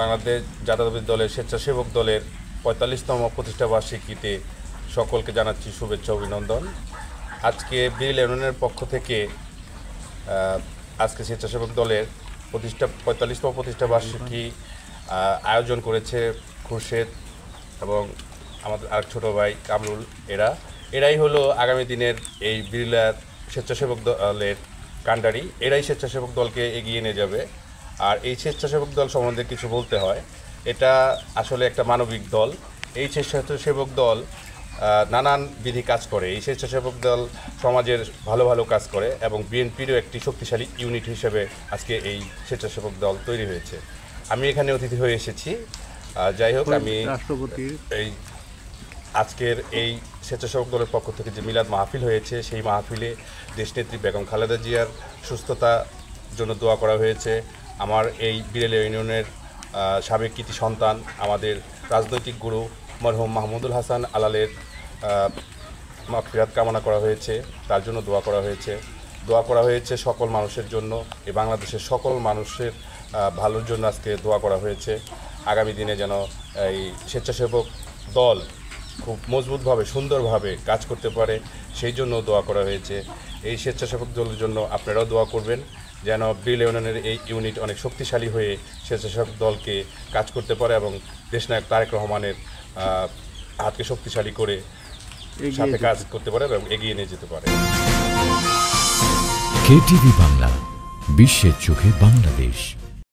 বাংলাদেশ জাতীয়তাবাদী দলের স্বেচ্ছাসেবক দলের ৪৫তম প্রতিষ্ঠা বার্ষিকীতে সকলকে জানাচ্ছি শুভেচ্ছা অভিনন্দন। আজকে বিড়লা ইউনিয়নের পক্ষ থেকে আজকে স্বেচ্ছাসেবক দলের ৪৫তম প্রতিষ্ঠা বার্ষিকী আয়োজন করেছে খুরশেদ এবং আমাদের আরেক ছোটো ভাই কামরুল। এরাই হলো আগামী দিনের এই বিড়লা স্বেচ্ছাসেবক দলের কাণ্ডারি। এরাই স্বেচ্ছাসেবক দলকে এগিয়ে নিয়ে যাবে। আর এই স্বেচ্ছাসেবক দল সম্বন্ধে কিছু বলতে হয়, এটা আসলে একটা মানবিক দল। এই স্বেচ্ছাসেবক দল নানান বিধি কাজ করে। এই স্বেচ্ছাসেবক দল সমাজের ভালো ভালো কাজ করে এবং বিএনপিরও একটি শক্তিশালী ইউনিট হিসেবে আজকে এই স্বেচ্ছাসেবক দল তৈরি হয়েছে। আমি এখানে অতিথি হয়ে এসেছি। যাই হোক, আমি এই আজকের এই স্বেচ্ছাসেবক দলের পক্ষ থেকে যে মিলাদ মাহফিল হয়েছে, সেই মাহফিলে দেশনেত্রী বেগম খালেদা জিয়ার সুস্থতার জন্য দোয়া করা হয়েছে। আমার এই বিড়লা ইউনিয়নের সাবেক কৃতি সন্তান, আমাদের রাজনৈতিক গুরু মরহুম মাহমুদুল হাসান আলালের মাগফিরাত কামনা করা হয়েছে, তার জন্য দোয়া করা হয়েছে সকল মানুষের জন্য। এই বাংলাদেশের সকল মানুষের ভালোর জন্য আজকে দোয়া করা হয়েছে। আগামী দিনে যেন এই স্বেচ্ছাসেবক দল খুব মজবুতভাবে সুন্দরভাবে কাজ করতে পারে, সেই জন্য দোয়া করা হয়েছে। এই স্বেচ্ছাসেবক দলের জন্য আপনারাও দোয়া করবেন, যেন বিড়লা ইউনিয়নের এই ইউনিট অনেক শক্তিশালী হয়ে স্বেচ্ছাসেবক দলকে কাজ করতে পারে এবং দেশনায়ক তারেক রহমানের হাতকে শক্তিশালী করে সাথে কাজ করতে পারে এবং এগিয়ে নিয়ে যেতে পারে। কেটিভি বাংলা, বিশ্বের চোখে বাংলাদেশ।